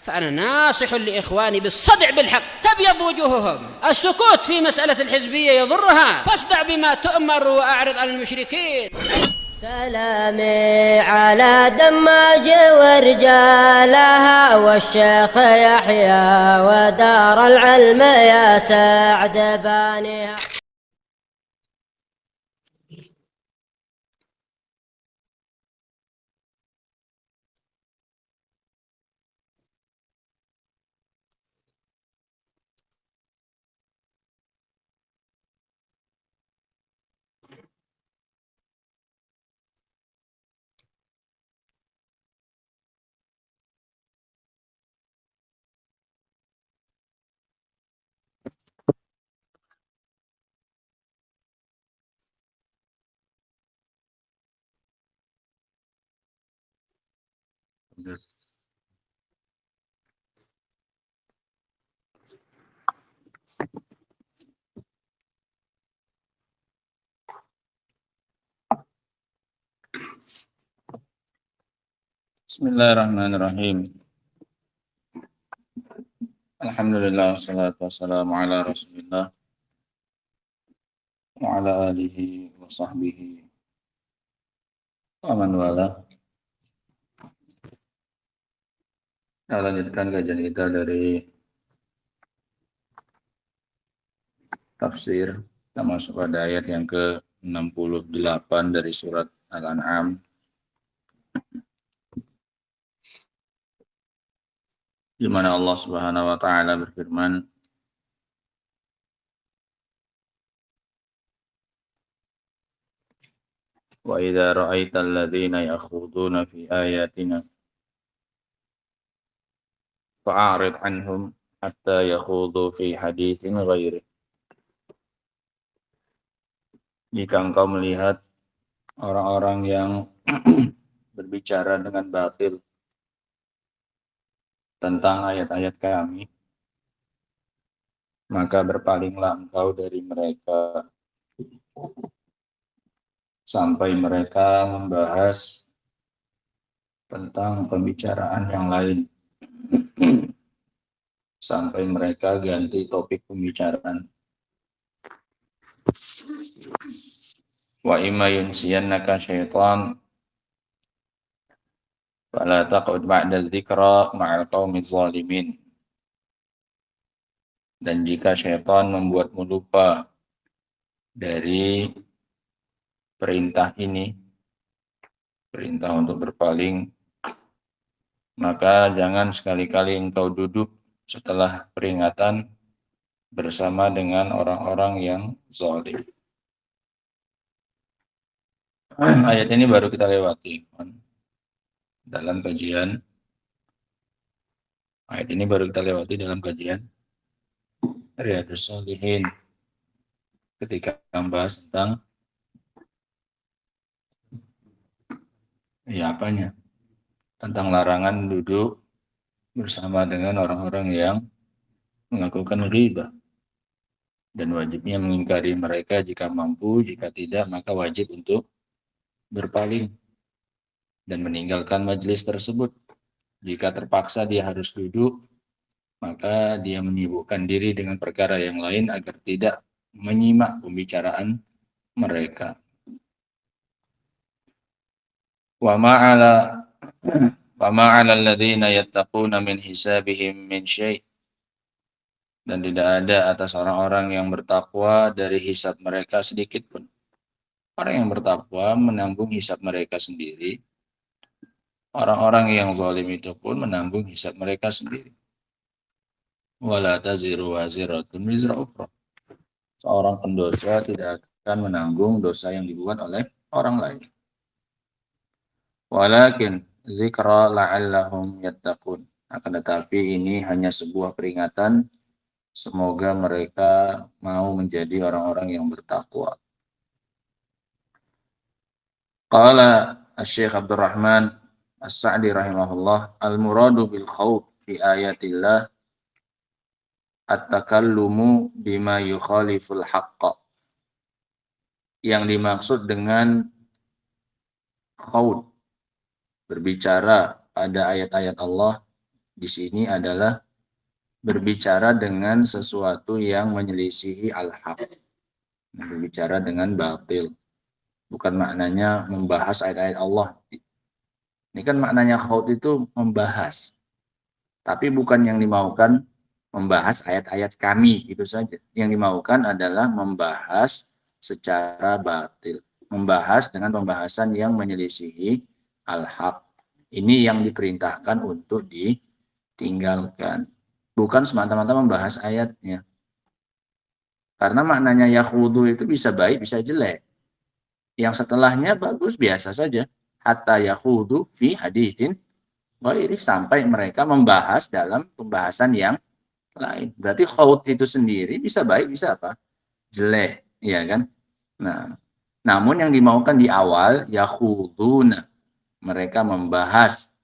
فأنا ناصح لإخواني بالصدع بالحق تبيض وجوههم. السكوت في مسألة الحزبية يضرها، فاصدع بما تؤمر وأعرض عن المشركين. سلامي على دماج ورجالها والشيخ يحيى ودار العلم يا سعد بانيها. Bismillahirrahmanirrahim. Alhamdulillah wassalatu wassalamu ala Rasulillah wa ala alihi wa sahbihi wa man wala. Kita lanjutkan kajian kita dari tafsir. Kita masuk pada ayat yang ke-68 dari surat Al-An'am. Di mana Allah Subhanahu wa taala berfirman, wa idza ra'aital ladzina yakhuduna fi ayatina fa'arid anhum hatta yakhudu fi haditsin ghairi. Jika engkau melihat orang-orang yang berbicara dengan batil tentang ayat-ayat kami, maka berpalinglah engkau dari mereka sampai mereka membahas tentang pembicaraan yang lain, sampai mereka ganti topik pembicaraan. Wa imma yunsiyannaka syaitan fala taq'ud ba'da dzikra ma'al qaumiz zalimin. Dan jika syaitan membuatmu lupa dari perintah ini, perintah untuk berpaling, maka jangan sekali-kali engkau duduk setelah peringatan bersama dengan orang-orang yang zalim. Ayat ini baru kita lewati dalam kajian. Ayat ini baru kita lewati dalam kajian Riyadhus Shalihin ketika membahas tentang tentang larangan duduk bersama dengan orang-orang yang melakukan ghibah dan wajibnya mengingkari mereka jika mampu, jika tidak maka wajib untuk berpaling dan meninggalkan majelis tersebut. Jika terpaksa dia harus duduk, maka dia menyibukkan diri dengan perkara yang lain agar tidak menyimak pembicaraan mereka. Wa ma'ala alladhina yattaquna min hisabihim min syai'. Dan tidak ada atas orang-orang yang bertakwa dari hisab mereka sedikit pun. Orang yang bertakwa menanggung hisab mereka sendiri. Orang-orang yang zalim itu pun menanggung hisab mereka sendiri. Wala taziru waziratun wizra ukhra. Seorang pendosa tidak akan menanggung dosa yang dibuat oleh orang lain. Walakin zikra la'allahum yattaqun. Akan tetapi ini hanya sebuah peringatan, semoga mereka mau menjadi orang-orang yang bertakwa. Qala Asy-Syaikh Abdurrahman As-Sa'di rahimahullah, al-muradu bil khawf fi ayatillah at-takallumu bima yukhaliful haqqa. Yang dimaksud dengan khawf, berbicara pada ayat-ayat Allah di sini adalah berbicara dengan sesuatu yang menyelisihi al-haq. Berbicara dengan batil. Bukan maknanya membahas ayat-ayat Allah. Ini kan maknanya khaut itu membahas. Tapi bukan yang dimaukan membahas ayat-ayat kami, itu saja. Yang dimaukan adalah membahas secara batil. Membahas dengan pembahasan yang menyelisihi al-haq. Ini yang diperintahkan untuk ditinggalkan. Bukan semata-mata membahas ayatnya. Karena maknanya yakhudu itu bisa baik, bisa jelek. Yang setelahnya bagus, biasa saja. Hatta yakhudu fi hadithin ghairi, sampai mereka membahas dalam pembahasan yang lain. Berarti khawd itu sendiri bisa baik, bisa apa? Jelek, ya kan? Nah, namun yang dimaukan di awal yakhuduna, mereka membahas.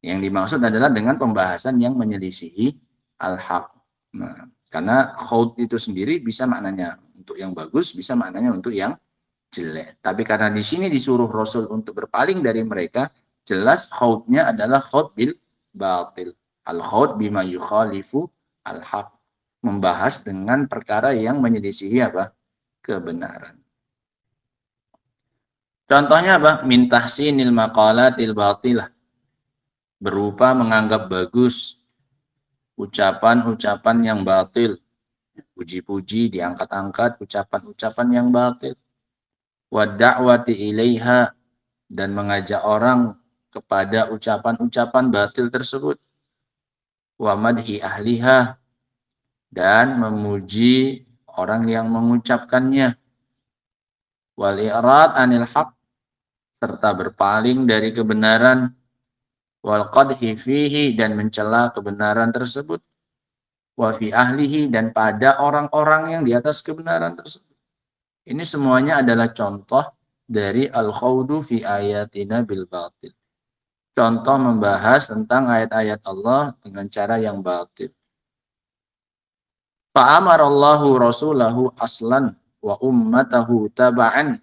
Yang dimaksud adalah dengan pembahasan yang menyelisihi al-haq. Nah, karena khawd itu sendiri bisa maknanya untuk yang bagus, bisa maknanya untuk yang jelek. Tapi karena di sini disuruh Rasul untuk berpaling dari mereka, jelas khawdnya adalah khawd bil batil. Al-khawd bima yukhalifu al-haq. Membahas dengan perkara yang menyelisihi apa? Kebenaran. Contohnya apa? Min tahsinil maqalatil batilah. Berupa menganggap bagus ucapan-ucapan yang batil. Puji-puji, diangkat-angkat ucapan-ucapan yang batil. Wa da'wati ilaiha, dan mengajak orang kepada ucapan-ucapan batil tersebut. Wa madhi ahliha, dan memuji orang yang mengucapkannya. Wal i'rad anil haq, serta berpaling dari kebenaran. Wal qadhi fihi, dan mencela kebenaran tersebut. Wa fi ahlihi, dan pada orang-orang yang di atas kebenaran tersebut. Ini semuanya adalah contoh dari al-khawdu fi ayatina bil batil. Contoh membahas tentang ayat-ayat Allah dengan cara yang batil. Fa'amarallahu rasulahu aslan wa ummatahu taba'an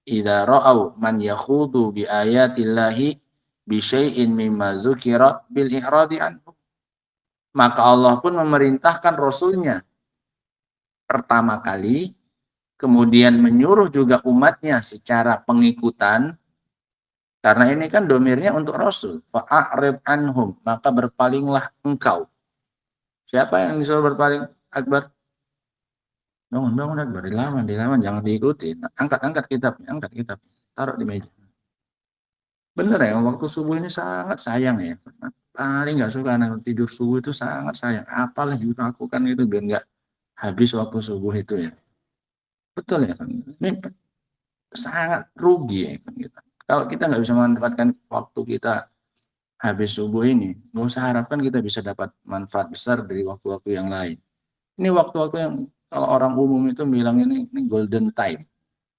idza ra'au man yakhudu bi ayatillahi bi syai'in mimma dzukira bil i'radi anhu. Maka Allah pun memerintahkan Rasulnya pertama kali, kemudian menyuruh juga umatnya secara pengikutan, karena ini kan domirnya untuk Rasul. Fa'a'rib anhum, maka berpalinglah engkau. Siapa yang disuruh berpaling? Akbar. Bangun Akbar, dilawan, jangan diikuti. Angkat kitabnya, taruh di meja. Bener ya, waktu subuh ini sangat sayang ya. Paling nggak suka anak tidur subuh itu sangat sayang. Apalah juga aku kan itu biar nggak habis waktu subuh itu ya. Betul ya kan? Ini sangat rugi ya kan kita. Kalau kita nggak bisa memanfaatkan waktu kita habis subuh ini, nggak usah harapkan kita bisa dapat manfaat besar dari waktu-waktu yang lain. Ini waktu-waktu yang kalau orang umum itu bilang ini golden time.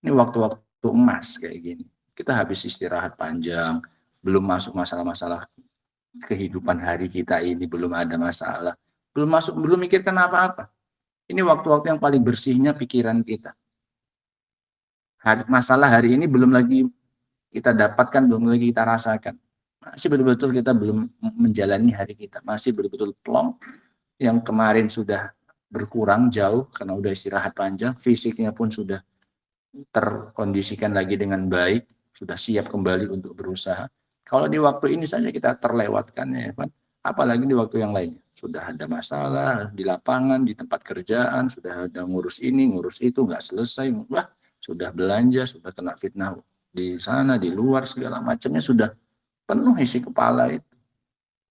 Ini waktu-waktu emas kayak gini. Kita habis istirahat panjang, belum masuk masalah-masalah kehidupan hari kita ini, belum ada masalah, belum mikirkan apa-apa. Ini waktu-waktu yang paling bersihnya pikiran kita. Masalah hari ini belum lagi kita dapatkan, belum lagi kita rasakan. Masih betul-betul kita belum menjalani hari kita. Masih betul-betul plong. Yang kemarin sudah berkurang jauh karena udah istirahat panjang. Fisiknya pun sudah terkondisikan lagi dengan baik. Sudah siap kembali untuk berusaha. Kalau di waktu ini saja kita terlewatkan ya kan. Apalagi di waktu yang lainnya. Sudah ada masalah di lapangan, di tempat kerjaan. Sudah ada ngurus ini, ngurus itu. Nggak selesai. Wah, sudah belanja, sudah kena fitnah di sana, di luar, segala macamnya sudah penuh isi kepala itu.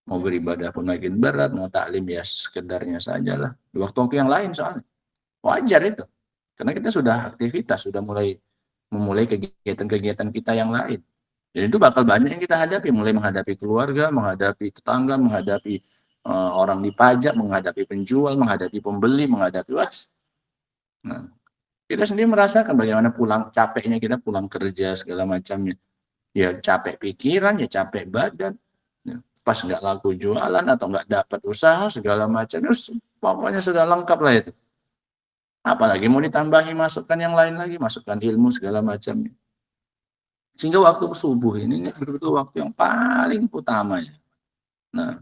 Mau beribadah pun makin berat, mau taklim ya sekedarnya sajalah. Di waktu-waktu yang lain soalnya. Wajar itu. Karena kita sudah aktivitas, sudah memulai kegiatan-kegiatan kita yang lain. Dan itu bakal banyak yang kita hadapi, mulai menghadapi keluarga, menghadapi tetangga, menghadapi orang di pajak, menghadapi penjual, menghadapi pembeli, menghadapi was. Nah, kita sendiri merasakan bagaimana capeknya kita pulang kerja segala macamnya. Ya capek pikiran, ya capek badan. Ya, pas nggak laku jualan atau nggak dapat usaha segala macam, pokoknya sudah lengkap lah itu. Apalagi mau ditambahi masukan yang lain lagi, masukan ilmu segala macamnya. Sehingga waktu subuh ini betul-betul waktu yang paling utama. Nah,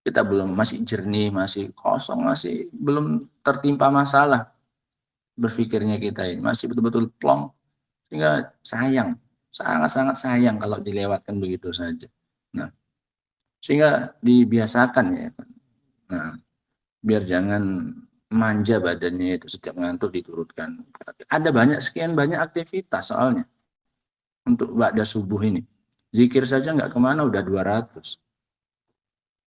kita belum, masih jernih, masih kosong, masih belum tertimpa masalah berpikirnya kita ini, masih betul-betul plong, sehingga sayang, sangat-sangat sayang kalau dilewatkan begitu saja. Nah, sehingga dibiasakan ya. Nah, biar jangan manja badannya itu, setiap ngantuk diturutkan. Ada sekian banyak aktivitas soalnya untuk ba'da subuh ini. Zikir saja nggak kemana udah 200.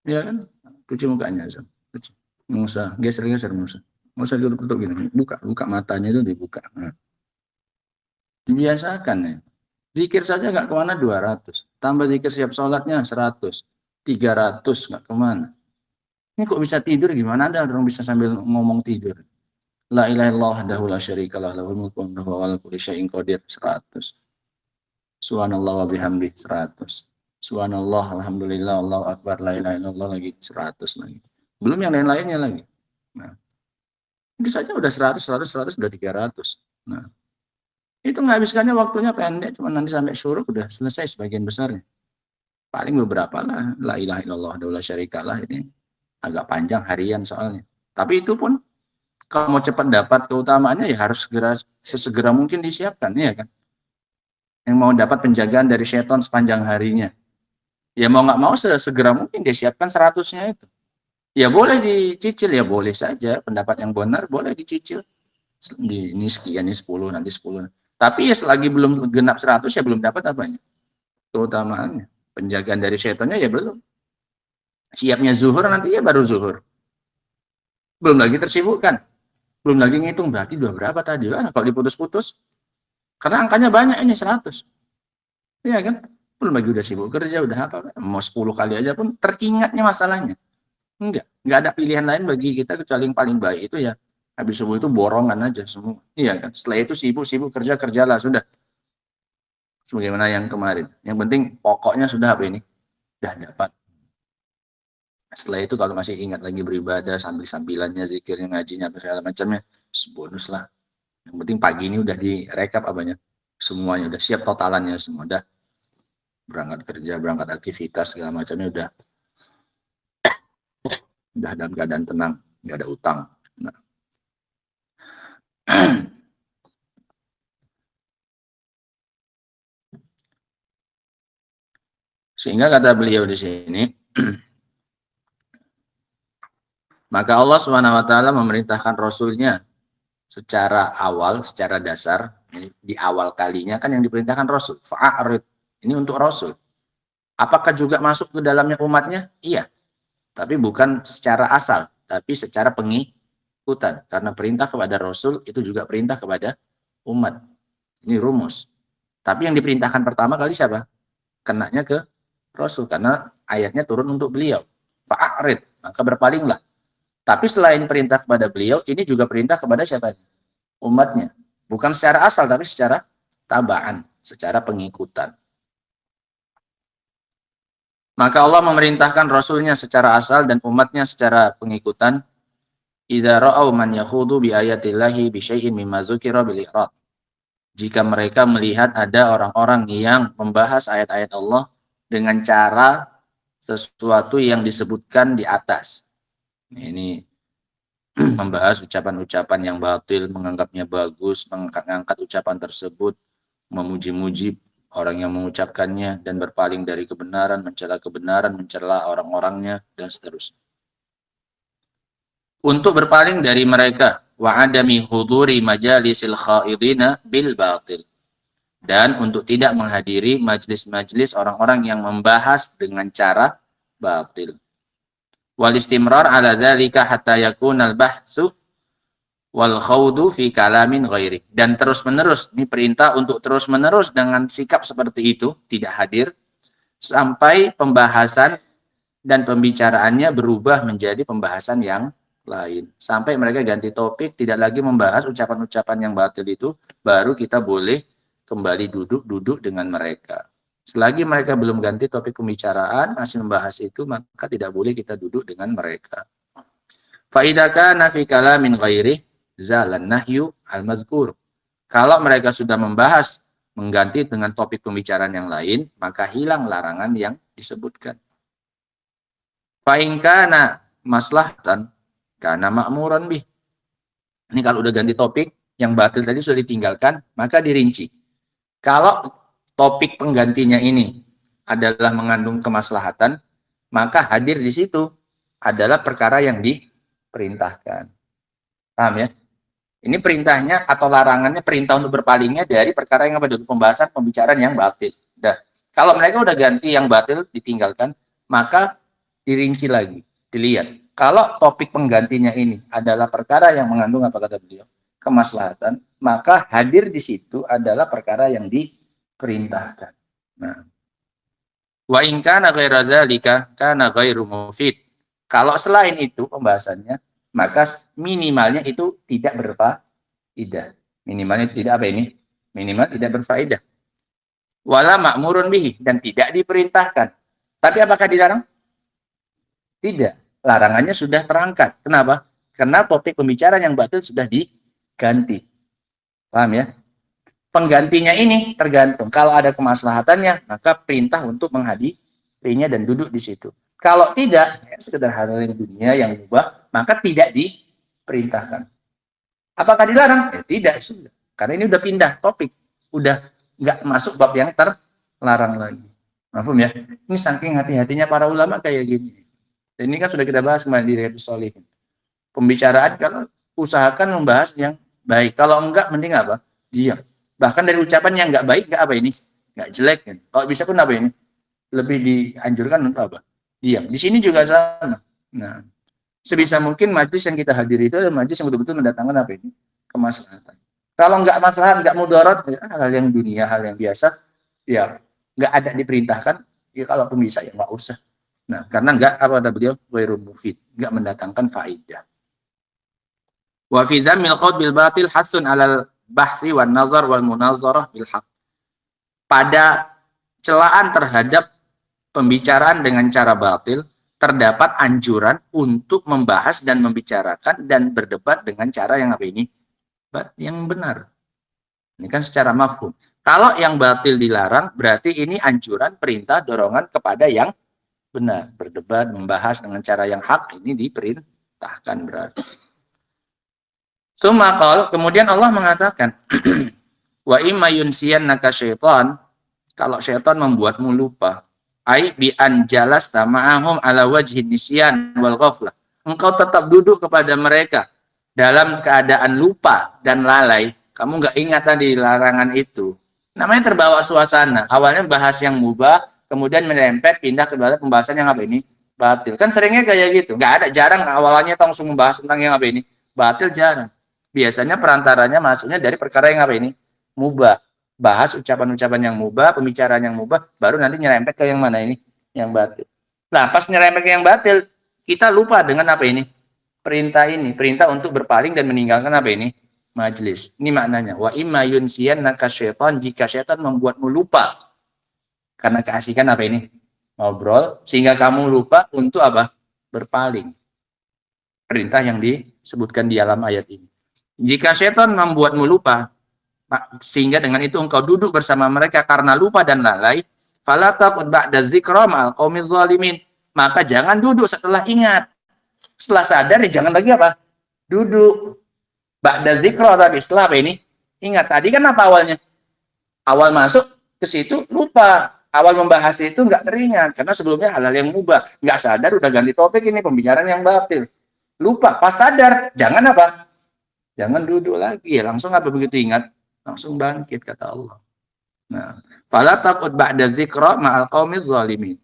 Ya kan? Cuci mukanya, cuci. Nggak usah geser-geser, nggak usah tutup gini. Buka matanya itu dibuka. Nah, dibiasakan ya. Zikir saja nggak kemana 200. Tambah zikir siap sholatnya 100. 300 nggak kemana. Ini kok bisa tidur gimana? Ada orang bisa sambil ngomong tidur. La ilaha illallah wahdahu la syarikalah lahul mulku wa huwa ala kulli syai'in qadir 100. Subhanallah wa bihamdi 100. Subhanallah alhamdulillah Allahu akbar la ilaha illallah lagi 100 lagi. Belum yang lain-lainnya lagi. Nah, itu saja udah 100 udah 300. Nah, itu menghabiskannya waktunya pendek, cuma nanti sampai syuruk udah selesai sebagian besarnya. Paling beberapa lah, la ilaha illallah wahdahu la syarikalah ini agak panjang harian soalnya. Tapi itu pun kalau mau cepat dapat keutamaannya ya harus sesegera mungkin disiapkan, ya kan? Yang mau dapat penjagaan dari syaitan sepanjang harinya, ya mau nggak mau sesegera mungkin dia siapkan 100-nya itu. Ya boleh dicicil, ya boleh saja, pendapat yang benar boleh dicicil. Ini sekian, ini 10, nanti 10. Tapi ya selagi belum genap 100 ya belum dapat apanya? Keutamaannya. Penjagaan dari syaitannya ya belum. Siapnya zuhur nanti ya baru zuhur. Belum lagi tersibukkan. Belum lagi ngitung berarti udah berapa tadi. Kalau diputus-putus. Karena angkanya banyak ini 100. Iya kan? Belum lagi udah sibuk kerja, udah apa. Mau 10 kali aja pun teringatnya masalahnya. Enggak ada pilihan lain bagi kita kecuali yang paling baik itu ya. Habis subuh itu borongan aja semua. Iya kan? Setelah itu sibuk kerjalah sudah. Sebagaimana yang kemarin. Yang penting pokoknya sudah apa ini? Sudah dapat. Setelah itu kalau masih ingat lagi beribadah sambil-sambilannya, zikirnya, ngajinya, segala macamnya, bonus lah. Yang penting pagi ini udah direkap apanya. Semuanya udah siap totalannya semua. Udah berangkat kerja, berangkat aktivitas, segala macamnya udah dalam keadaan tenang, nggak ada utang. Nah. Sehingga kata beliau di sini, maka Allah Subhanahu wa taala memerintahkan rasulnya secara awal, secara dasar, di awal kalinya kan yang diperintahkan rasul, fa'arid. Ini untuk rasul. Apakah juga masuk ke dalamnya umatnya? Iya. Tapi bukan secara asal, tapi secara pengikutan. Karena perintah kepada rasul itu juga perintah kepada umat. Ini rumus. Tapi yang diperintahkan pertama kali siapa? Kenanya ke rasul karena ayatnya turun untuk beliau. Fa'arid, maka berpalinglah. Tapi selain perintah kepada beliau, ini juga perintah kepada siapa? Umatnya. Bukan secara asal, tapi secara tabaan, secara pengikutan. Maka Allah memerintahkan Rasulnya secara asal dan umatnya secara pengikutan. Idza ra'au man yakhudu bi ayatillahi bi syai'in mimma dzukira bil irad. Jika mereka melihat ada orang-orang yang membahas ayat-ayat Allah dengan cara sesuatu yang disebutkan di atas. Ini membahas ucapan-ucapan yang batil, menganggapnya bagus, mengangkat ucapan tersebut, memuji-muji orang yang mengucapkannya dan berpaling dari kebenaran, mencela orang-orangnya dan seterusnya. Untuk berpaling dari mereka, wa adami huduri majalisil khaidina bil batil. Dan untuk tidak menghadiri majlis-majlis orang-orang yang membahas dengan cara batil. Wal istimrar ala dzalika hatta yakuna al-bahtsu wal khawdu fi kalamin ghairi. Dan terus-menerus, ini perintah untuk terus-menerus dengan sikap seperti itu, tidak hadir, sampai pembahasan dan pembicaraannya berubah menjadi pembahasan yang lain. Sampai mereka ganti topik, tidak lagi membahas ucapan-ucapan yang batil itu, baru kita boleh kembali duduk dengan mereka. Selagi mereka belum ganti topik pembicaraan, masih membahas itu, maka tidak boleh kita duduk dengan mereka. Fa idza kana fi kalamin ghairi zalan nahyu al-mazkur. Kalau mereka sudah membahas mengganti dengan topik pembicaraan yang lain, maka hilang larangan yang disebutkan. Fa in kana maslahatan kana ma'muran bih. Ini kalau udah ganti topik, yang batil tadi sudah ditinggalkan, maka dirinci. Kalau topik penggantinya ini adalah mengandung kemaslahatan, maka hadir di situ adalah perkara yang diperintahkan. Paham ya? Ini perintahnya atau larangannya, perintah untuk berpalingnya dari perkara yang apa? Dari pembahasan pembicaraan yang batil. Nah, kalau mereka udah ganti yang batil ditinggalkan, maka dirinci lagi, dilihat. Kalau topik penggantinya ini adalah perkara yang mengandung apa kata beliau? Kemaslahatan, maka hadir di situ adalah perkara yang diperintahkan. Nah, wa in kana ghaira dzalika kana ghairu mufid. Kalau selain itu pembahasannya, maka minimalnya itu tidak berfaedah. Minimalnya itu tidak apa ini? Minimal tidak berfaedah. Wala ma'murun bihi, dan tidak diperintahkan. Tapi apakah dilarang? Tidak. Larangannya sudah terangkat. Kenapa? Karena topik pembicaraan yang batil sudah diganti. Paham ya? Penggantinya ini tergantung. Kalau ada kemaslahatannya, maka perintah untuk menghadirinya dan duduk di situ. Kalau tidak, ya sekedar hal yang dunia yang mubah, maka tidak diperintahkan. Apakah dilarang? Ya, tidak, sudah. Karena ini udah pindah topik. Udah nggak masuk bab yang terlarang lagi. Paham ya? Ini saking hati-hatinya para ulama kayak gini. Dan ini kan sudah kita bahas kemarin di Riyadhus Shalihin. Pembicaraan kalau usahakan membahas yang baik. Kalau enggak, mending apa? Diam. Bahkan dari ucapan yang enggak baik, enggak apa ini? Enggak jelek. Kan? Kalau bisa pun apa ini? Lebih dianjurkan untuk apa? Diam. Di sini juga sama. Nah, sebisa mungkin majlis yang kita hadiri itu adalah majlis yang betul-betul mendatangkan apa ini? Kemaslahatan. Kalau enggak masalah, enggak mudarat, ya, hal yang dunia, hal yang biasa, ya enggak ada diperintahkan. Ya kalaupun bisa ya enggak usah. Nah, karena enggak apa kata beliau, ghairu mufid, enggak mendatangkan faedah. Wa fi dhammil qaul bil batil hasun 'alal bahsi wan nazar wal munazarah bil haqq. Pada celaan terhadap pembicaraan dengan cara batil terdapat anjuran untuk membahas dan membicarakan dan berdebat dengan cara yang apa ini? Yang benar. Ini kan secara mafhum. Kalau yang batil dilarang, berarti ini anjuran, perintah, dorongan kepada yang benar, berdebat, membahas dengan cara yang hak, ini diperintahkan berarti. Sumakal, kemudian Allah mengatakan, wa imma yunsiyannaka syaitan, kalau syaitan membuatmu lupa, ai bi an jalasta ma'ahum ala wajhi nisyan wal ghaflah. Engkau tetap duduk kepada mereka dalam keadaan lupa dan lalai, kamu nggak ingat tadi larangan itu. Namanya terbawa suasana. Awalnya bahas yang mubah, kemudian merempet pindah ke pembahasan yang apa ini? Batil. Kan seringnya kayak gitu. Nggak ada, jarang awalnya langsung membahas tentang yang apa ini? Batil, jarang. Biasanya perantaranya masuknya dari perkara yang apa ini? Mubah. Bahas ucapan-ucapan yang mubah, pembicaraan yang mubah, baru nanti nyerempet ke yang mana ini? Yang batil. Nah, pas nyerempet ke yang batil, kita lupa dengan apa ini? Perintah ini. Perintah untuk berpaling dan meninggalkan apa ini? Majlis. Ini maknanya. Wa imma yunsiyannaka syaitan, jika syaitan membuatmu lupa. Karena keasikan apa ini? Ngobrol. Sehingga kamu lupa untuk apa? Berpaling. Perintah yang disebutkan di dalam ayat ini. Jika syaitan membuatmu lupa, sehingga dengan itu engkau duduk bersama mereka karena lupa dan lalai, fala taqud ba'da dzikra ma'al qaumiz zalimin. Maka jangan duduk setelah ingat. Setelah sadar ya jangan lagi apa? Duduk. Ba'da dzikra, tapi setelah apa ini? Ingat. Tadi kan apa awalnya? Awal masuk ke situ lupa. Awal membahas itu enggak teringat karena sebelumnya hal-hal yang mubah. Enggak sadar udah ganti topik ini pembicaraan yang batil. Lupa, pas sadar jangan apa? Jangan duduk lagi ya, langsung apa begitu ingat? Langsung bangkit kata Allah. Nah, fala taqud ba'da dzikra ma'al qaumiz zalimin.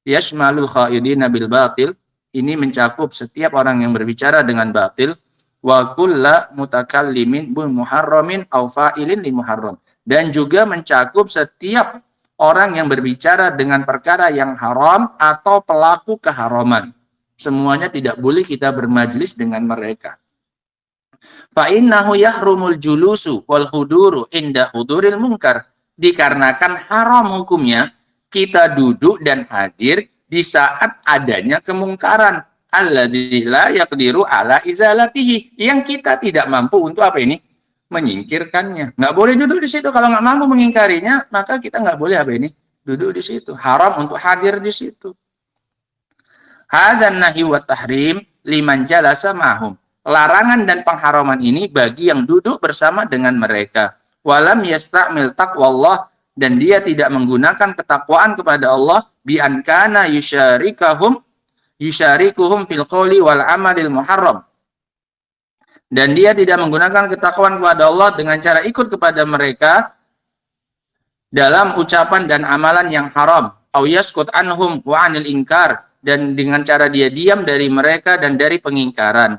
Yashmalul khaidina bil batil, ini mencakup setiap orang yang berbicara dengan batil, wa kullu mutakallimin bil muharramin aw fa'ilin li muharram, dan juga mencakup setiap orang yang berbicara dengan perkara yang haram atau pelaku keharaman. Semuanya tidak boleh kita bermajlis dengan mereka. Fa innahu yahrumul julusu wal huduru inda huduril munkar. Dikarenakan haram hukumnya kita duduk dan hadir di saat adanya kemungkaran. Alladzi la yaqdiru ala izalatihi, yang kita tidak mampu untuk apa ini? Menyingkirkannya. Nggak boleh duduk di situ. Kalau nggak mampu mengingkarinya, maka kita nggak boleh apa ini? Duduk di situ. Haram untuk hadir di situ. Hadzan nahi wa tahrim liman jalasa ma'hum. Larangan dan pengharaman ini bagi yang duduk bersama dengan mereka. Walam yasta'mil taqwallah, dan dia tidak menggunakan ketakwaan kepada Allah bi an kana yusyarikuhum fil qawli wal amalil muharram. Dan dia tidak menggunakan ketakwaan kepada Allah dengan cara ikut kepada mereka dalam ucapan dan amalan yang haram. Au yaskut anhum wa anil inkar, dan dengan cara dia diam dari mereka dan dari pengingkaran.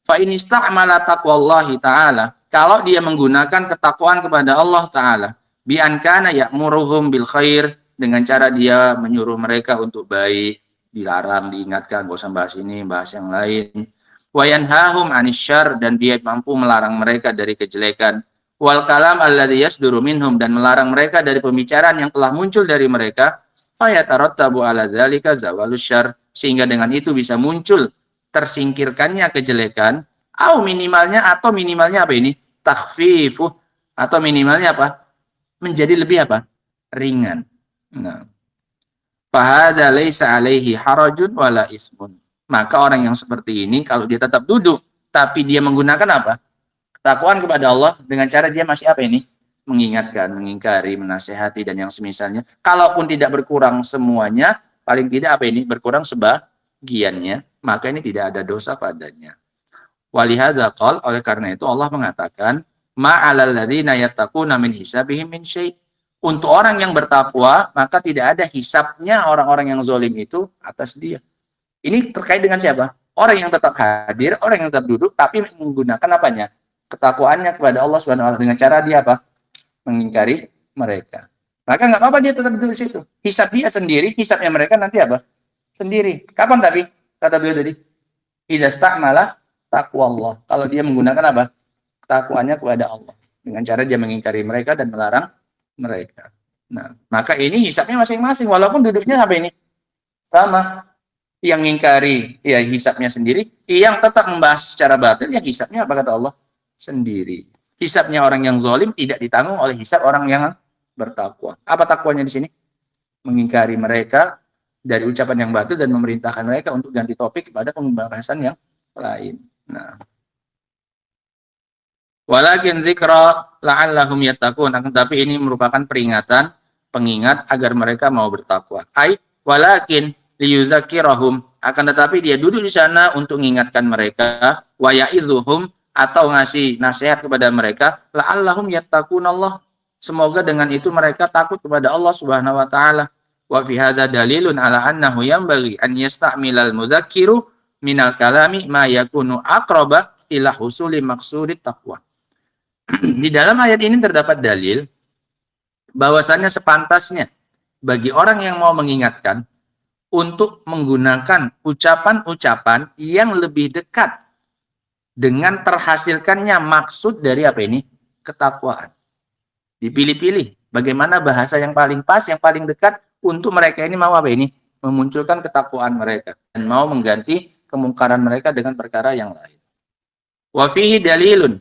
Fa in ista'mala taqwallahi ta'ala, kalau dia menggunakan ketakwaan kepada Allah Ta'ala, bi an kana ya'muruhum bil khair, dengan cara dia menyuruh mereka untuk baik, dilarang, diingatkan, gak usah bahas ini, bahas yang lain. Wa yanhahum 'anil syarr, dan dia mampu melarang mereka dari kejelekan. Wal kalam alladzi yasduru minhum, dan melarang mereka dari pembicaraan yang telah muncul dari mereka. Fayatarattabu 'ala dzalika zawalus syarr, sehingga dengan itu bisa muncul tersingkirkannya kejelekan, atau minimalnya apa ini? Takhfifu, atau minimalnya apa? Menjadi lebih apa? Ringan. Nah, fahadza laisa alaihi harajun wala ismun. Maka orang yang seperti ini kalau dia tetap duduk tapi dia menggunakan apa? Ketakwaan kepada Allah dengan cara dia masih apa ini? Mengingatkan, mengingkari, menasehati dan yang semisalnya. Kalaupun tidak berkurang semuanya, paling tidak apa ini? Berkurang sebagiannya, maka ini tidak ada dosa padanya. Walihadza qala, oleh karena itu Allah mengatakan, ma'alal ladzina yattaquna min hisabihim min syai'. Untuk orang yang bertakwa, maka tidak ada hisabnya orang-orang yang zalim itu atas dia. Ini terkait dengan siapa? Orang yang tetap hadir, orang yang tetap duduk, tapi menggunakan apanya? Ketakwaannya kepada Allah SWT dengan cara dia apa? Mengingkari mereka. Maka nggak apa-apa dia tetap duduk di situ. Hisab dia sendiri, hisabnya mereka nanti apa? Sendiri. Kapan tapi? Kata beliau tadi, idza sta'mala taqwallah. Kalau dia menggunakan apa? Ketakwaannya kepada Allah dengan cara dia mengingkari mereka dan melarang mereka. Nah, maka ini hisabnya masing-masing walaupun duduknya apa ini? Sama. Yang ngingkari ya hisabnya sendiri, yang tetap membahas secara batil ya hisabnya apa kata Allah? Sendiri. Hisabnya orang yang zalim tidak ditanggung oleh hisab orang yang bertakwa. Apa takwanya di sini? Mengingkari mereka dari ucapan yang batil dan memerintahkan mereka untuk ganti topik kepada pembahasan yang lain. Nah, walakin dzikra la'allahum yattaqun, tapi ini merupakan peringatan, pengingat agar mereka mau bertakwa. Ai walakin liyudzakirahum, akan tetapi dia duduk di sana untuk mengingatkan mereka, wa ya'izuhum, atau ngasih nasihat kepada mereka, la'allahum yattaqunallah, semoga dengan itu mereka takut kepada Allah Subhanahu wa taala. Wa fi hadza dalilun ala annahu yanbaghi an yasta'milal mudzakiru minal kalami ma yakunu aqraba ila husuli maqsudit taqwa. Di dalam ayat ini terdapat dalil bahwasannya sepantasnya bagi orang yang mau mengingatkan untuk menggunakan ucapan-ucapan yang lebih dekat dengan terhasilkannya maksud dari apa ini? Ketakwaan. Dipilih-pilih bagaimana bahasa yang paling pas, yang paling dekat untuk mereka ini mau apa ini? Memunculkan ketakwaan mereka dan mau mengganti kemungkaran mereka dengan perkara yang lain. Wa fihi dalilun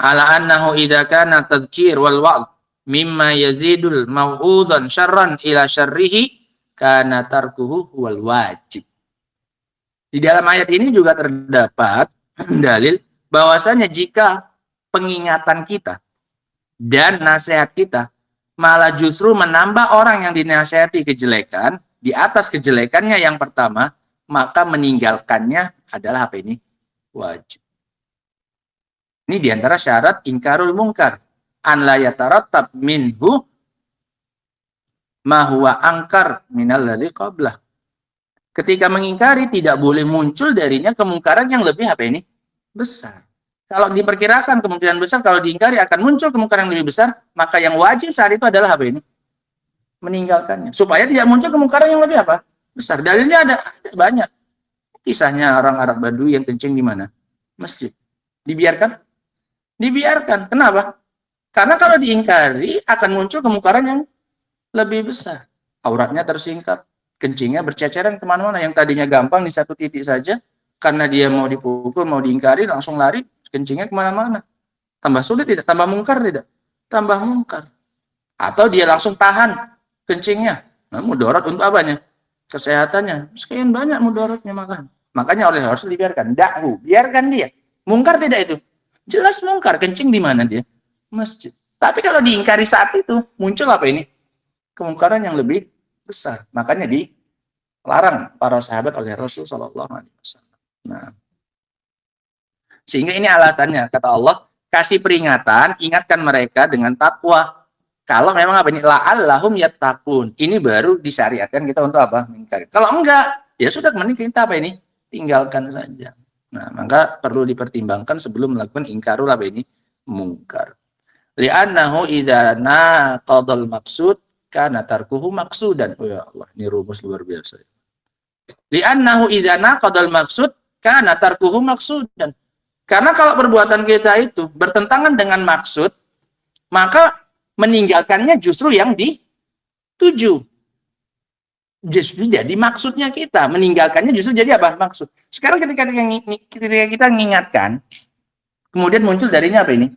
ala annahu idza kana tadhkir wal wa'd mimma yazidul mau'udzan syarran ila syarrihi kana tarkuhu wal wajib. Di dalam ayat ini juga terdapat dalil bahwasanya jika pengingatan kita dan nasihat kita malah justru menambah orang yang dinasihati kejelekan di atas kejelekannya yang pertama, maka meninggalkannya adalah apa ini? Wajib. Ini diantara syarat ingkarul mungkar. An la yatarattab minhu ma huwa angkar minal ladzi qablah. Ketika mengingkari tidak boleh muncul darinya kemungkaran yang lebih apa ini? Besar. Kalau diperkirakan kemungkinan besar kalau diingkari akan muncul kemungkaran yang lebih besar, maka yang wajib saat itu adalah apa ini? Meninggalkannya. Supaya tidak muncul kemungkaran yang lebih apa? Besar. Dalilnya ada banyak. Kisahnya orang Arab Badui yang kencing di mana? Masjid. Dibiarkan? Dibiarkan. Kenapa? Karena kalau diingkari akan muncul kemungkaran yang lebih besar. Auratnya tersingkap, kencingnya berceceran kemana-mana. Yang tadinya gampang di satu titik saja, karena dia mau dipukul, mau diingkari, langsung lari, kencingnya kemana-mana. Tambah sulit tidak? Tambah mungkar tidak? Tambah mungkar. Atau dia langsung tahan kencingnya. Nah, mudarat untuk apanya? kesehatannya, sekian banyak mudaratnya makan. Makanya oleh harus dibiarkan. Dakhu, biarkan dia. Mungkar tidak itu? Jelas mungkar, kencing di mana dia? Masjid. Tapi kalau diingkari saat itu, muncul apa ini? Kemungkaran yang lebih besar. Makanya dilarang para sahabat oleh Rasul Shallallahu Alaihi Wasallam. Nah, sehingga ini alasannya, kata Allah, kasih peringatan, ingatkan mereka dengan takwa. Kalau memang apa ini, la'allahum yattaqun. Ini baru disyariatkan kita untuk apa? Mengingkari. Kalau enggak, ya sudah, mending kita apa ini? Tinggalkan saja. Nah, maka perlu dipertimbangkan sebelum melakukan ingkarul apa ini? Mungkar. Li'annahu idza naqadal maksud kana tarkuhu maksudan. Oh ya Allah, ini rumus luar biasa. Li'annahu idza naqadal maksud kana tarkuhu maksudan. Karena kalau perbuatan kita itu bertentangan dengan maksud, maka meninggalkannya justru yang dituju. Justru jadi maksudnya kita. Meninggalkannya justru jadi apa? Maksud. Sekarang ketika kita mengingatkan, kemudian muncul darinya apa ini?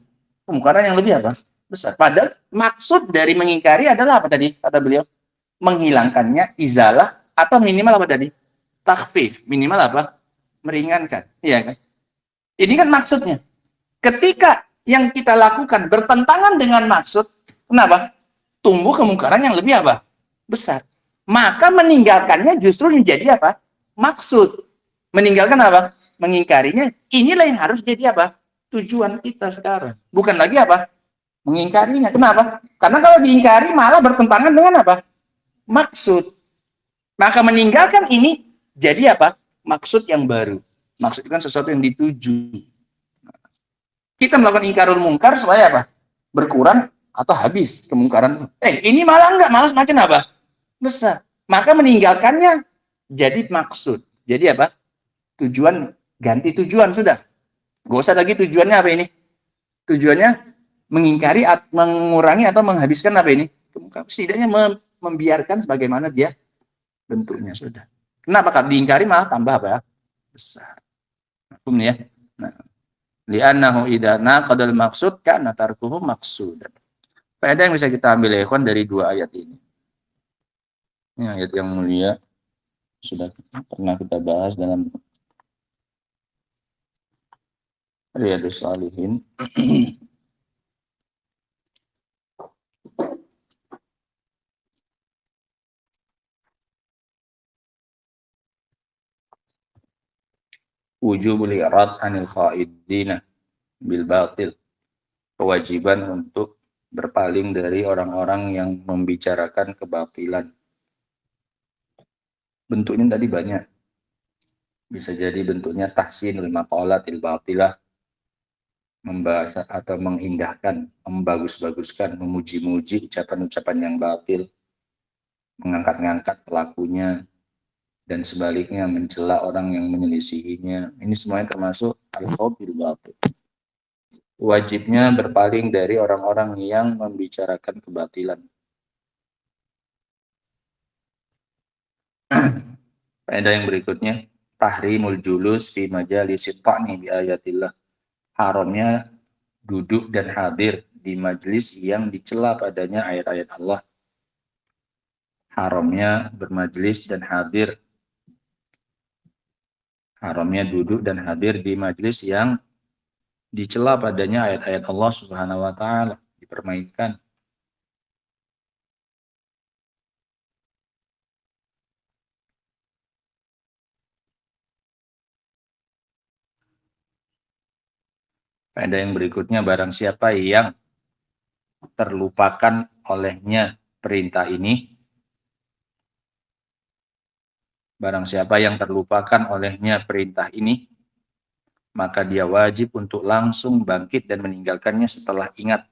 Kemungkaran yang lebih apa? Besar. Padahal maksud dari mengingkari adalah apa tadi? Kata beliau. Menghilangkannya, izalah, atau minimal apa tadi? Takhfif. Minimal apa? Meringankan. Iya kan? Ini kan maksudnya. Ketika yang kita lakukan bertentangan dengan maksud, kenapa? Tumbuh kemungkaran yang lebih apa? Besar. Maka meninggalkannya justru menjadi apa? Maksud. Meninggalkan apa? Mengingkarinya. Inilah yang harus jadi apa? Tujuan kita sekarang. Bukan lagi apa? Mengingkarinya. Kenapa? Karena kalau diingkari malah bertentangan dengan apa? Maksud. Maka meninggalkan ini jadi apa? Maksud yang baru. Maksud kan sesuatu yang dituju. Kita melakukan ingkarul mungkar supaya apa? Berkurang atau habis kemungkaran itu. Ini malah enggak, malah semakin apa? Besar. Maka meninggalkannya jadi maksud. Jadi apa? Tujuan, ganti tujuan sudah. Gak usah lagi tujuannya apa ini? Tujuannya mengingkari, mengurangi atau menghabiskan apa ini? Setidaknya membiarkan sebagaimana dia bentuknya sudah. Kenapa? Kalau diingkari malah tambah apa ya? Besar. Ya. Nah, li'annahu idza naqadal maksud kana tarkuhu maksudan. Faedah yang bisa kita ambil ikhwan dari dua ayat ini. Ini ayat yang mulia sudah pernah kita bahas dalam Riyadhus Shalihin. Wujubul i'rad 'anil khaidina bil batil. Kewajiban untuk berpaling dari orang-orang yang membicarakan kebatilan. Bentuknya tadi banyak. Bisa jadi bentuknya tahsin lil maqalatil batilah, membahas atau mengindahkan, membagus-baguskan, memuji-muji ucapan-ucapan yang batil, mengangkat-ngangkat pelakunya, dan sebaliknya mencela orang yang menyelisihinya. Ini semuanya termasuk al-qaul batil. Wajibnya berpaling dari orang-orang yang membicarakan kebatilan. Faedah yang berikutnya, tahrimul julus fi majalisit ta'ni bi ayatillah. Haramnya duduk dan hadir di majelis yang dicela padanya ayat-ayat Allah. Haramnya bermajelis dan hadir. Haramnya duduk dan hadir di majelis yang dicela padanya ayat-ayat Allah Subhanahu wa taala, dipermainkan. Faedah yang berikutnya, barang siapa yang terlupakan olehnya perintah ini, barang siapa yang terlupakan olehnya perintah ini, maka dia wajib untuk langsung bangkit dan meninggalkannya setelah ingat.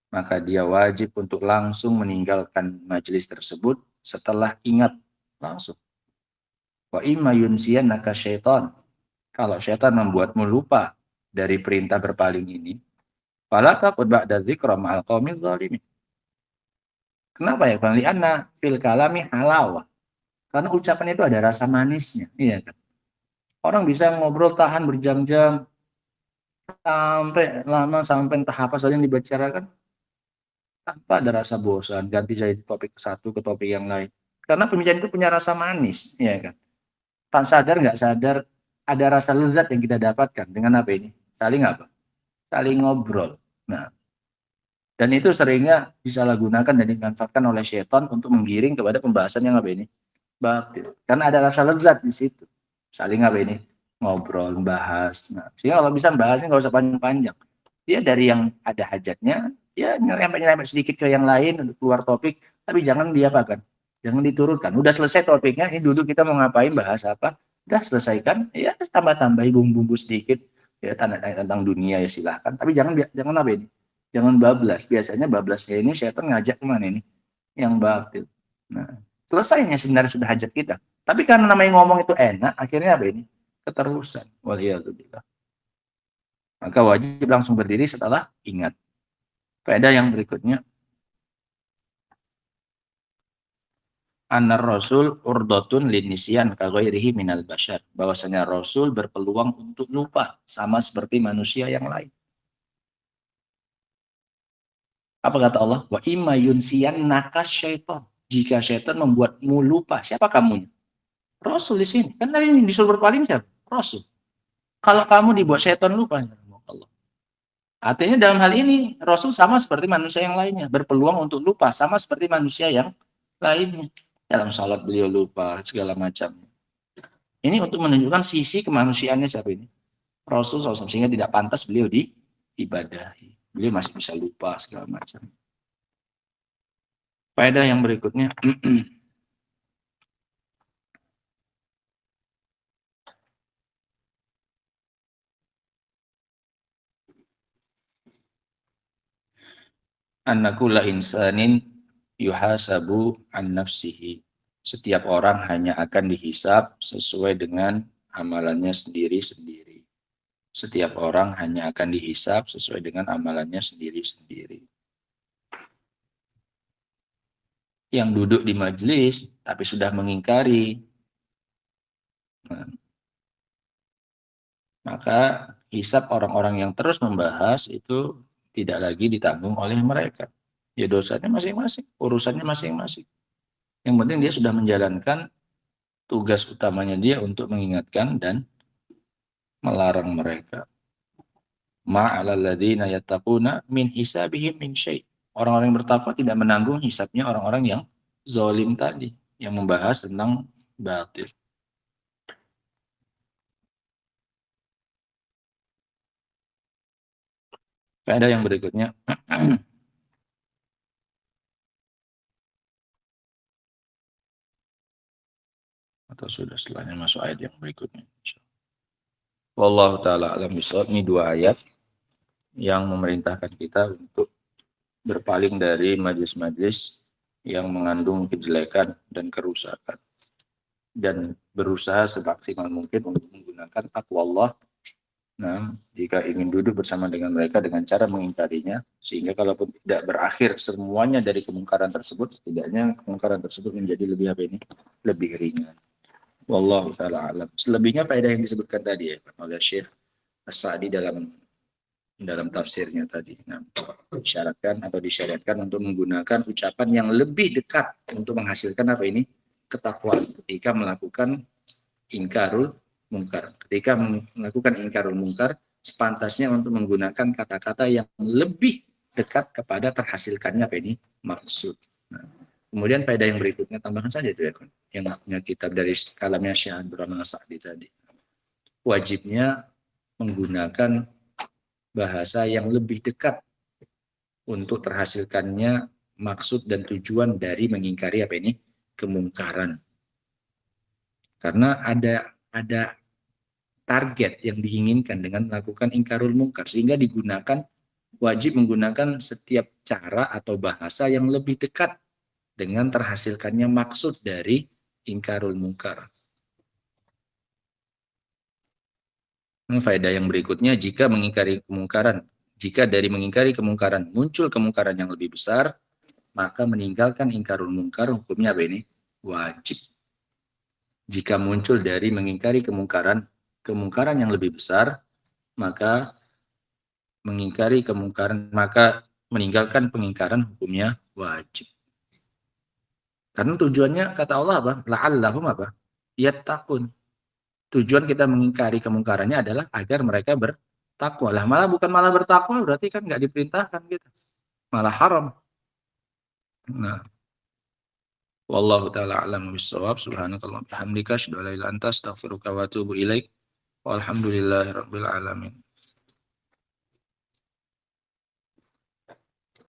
Maka dia wajib untuk langsung meninggalkan majelis tersebut setelah ingat langsung. Wa imma yunsiyannaka syaitan. Kalau syaitan membuatmu lupa dari perintah berpaling ini, fala taqud ba'da dzikra ma'al qaumil zalimin. Kenapa ya? Li'anna fil kalami halawah. Karena ucapan itu ada rasa manisnya, iya kan? Orang bisa ngobrol tahan berjam-jam sampai lama, sampai entah apa saja yang dibicarakan tanpa ada rasa bosan, ganti dari topik satu ke topik yang lain. Karena pembicaraan itu punya rasa manis, ya kan. Tak sadar nggak sadar ada rasa lezat yang kita dapatkan dengan apa ini? Saling apa? Saling ngobrol. Nah, dan itu seringnya disalahgunakan dan dimanfaatkan oleh setan untuk menggiring kepada pembahasan yang apa ini? Batil. Karena ada rasa lezat di situ. Saling apa ini? Ngobrol, bahas. Nah, sehingga kalau bisa bahasnya nggak usah panjang-panjang. Dia dari yang ada hajatnya, ya nyerempet-nyerempet sedikit ke yang lain untuk keluar topik, tapi jangan diapakan. Jangan diturunkan. Udah selesai topiknya, ini duduk kita mau ngapain, bahas apa. Udah selesaikan, ya tambah-tambahi bumbu-bumbu sedikit. Ya tanya tentang dunia ya silahkan. Tapi jangan apa ini? Jangan bablas. Biasanya bablasnya ini setan ngajak kemana ini? Yang batil. Nah, selesainya sebenarnya sudah hajat kita. Tapi karena namanya ngomong itu enak, akhirnya apa ini? Keterusan. Waliyahzubillah. Maka wajib langsung berdiri setelah ingat. Faedah yang berikutnya. Anar Rasul urdotun linisyan kaghairihi minal bashar. Bahwasanya Rasul berpeluang untuk lupa sama seperti manusia yang lain. Apa kata Allah? Wa imma yunsiyan nakas syaitan. Jika syaitan membuatmu lupa, siapa kamu? Rasul di sini. Kan tadi disuruh berpaling siapa? Rasul. Kalau kamu dibuat syaitan lupa, Allah. Artinya dalam hal ini Rasul sama seperti manusia yang lainnya, berpeluang untuk lupa sama seperti manusia yang lainnya. Dalam salat beliau lupa segala macam. Ini untuk menunjukkan sisi kemanusiaannya siapa ini? Rasul SAW, sehingga tidak pantas beliau diibadahi. Beliau masih bisa lupa segala macam. Faedah yang berikutnya. Annakula insanin yuhasabu an nafsihi. Setiap orang hanya akan dihisab sesuai dengan amalannya sendiri-sendiri. Setiap orang hanya akan dihisab sesuai dengan amalannya sendiri-sendiri. Yang duduk di majelis tapi sudah mengingkari, nah, maka hisab orang-orang yang terus membahas itu tidak lagi ditanggung oleh mereka. Ya dosanya masing-masing, urusannya masing-masing. Yang penting dia sudah menjalankan tugas utamanya dia untuk mengingatkan dan melarang mereka. Ma'alal ladzina yattaquna min hisabihim min syai'. Orang-orang yang bertakwa tidak menanggung hisabnya orang-orang yang zalim tadi, yang membahas tentang batil. Faedah yang berikutnya. Atau sudah setelahnya masuk ayat yang berikutnya. Wallahu ta'ala alam bisawab. Ini dua ayat yang memerintahkan kita untuk berpaling dari majlis-majlis yang mengandung kejelekan dan kerusakan. Dan berusaha semaksimal mungkin untuk menggunakan takwa Allah. Nah, jika ingin duduk bersama dengan mereka dengan cara mengingkarinya, sehingga kalaupun tidak berakhir semuanya dari kemungkaran tersebut, setidaknya kemungkaran tersebut menjadi lebih apa ini? Lebih ringan. Wallahu ta'ala alam. Selebihnya faedah yang disebutkan tadi ya oleh Syekh As-Sa'di dalam tafsirnya tadi. Nah, disyariatkan untuk menggunakan ucapan yang lebih dekat untuk menghasilkan apa ini? Ketakwaan ketika melakukan ingkarul mungkar. Ketika melakukan ingkarul mungkar, sepantasnya untuk menggunakan kata-kata yang lebih dekat kepada terhasilkannya apa ini? Maksud. Nah, kemudian faedah yang berikutnya, tambahkan saja itu ya, yang punya kitab dari kalamnya Syekh Abdurrahman As-Sa'di tadi. Wajibnya menggunakan bahasa yang lebih dekat untuk terhasilkannya maksud dan tujuan dari mengingkari apa ini? Kemungkaran. Karena ada target yang diinginkan dengan melakukan ingkarul mungkar, sehingga wajib menggunakan setiap cara atau bahasa yang lebih dekat dengan terhasilkannya maksud dari ingkarul mungkar. Faedah yang berikutnya, jika dari mengingkari kemungkaran muncul kemungkaran yang lebih besar, maka meninggalkan ingkarul mungkar hukumnya apa ini? Wajib. Jika muncul dari mengingkari kemungkaran yang lebih besar, maka meninggalkan pengingkaran hukumnya wajib. Karena tujuannya kata Allah apa? La'allahum apa? Yattaqun. Tujuan kita mengingkari kemungkarannya adalah agar mereka bertakwa. Lah malah bukan malah bertakwa, berarti kan nggak diperintahkan gitu. Malah haram. Nah, wallahu taala a'lam bissawab. Subhanakallahumma wa bihamdika asyhadu an la ilaha illa anta astaghfiruka wa atubu ilaik. Walhamdulillahirabbil alamin.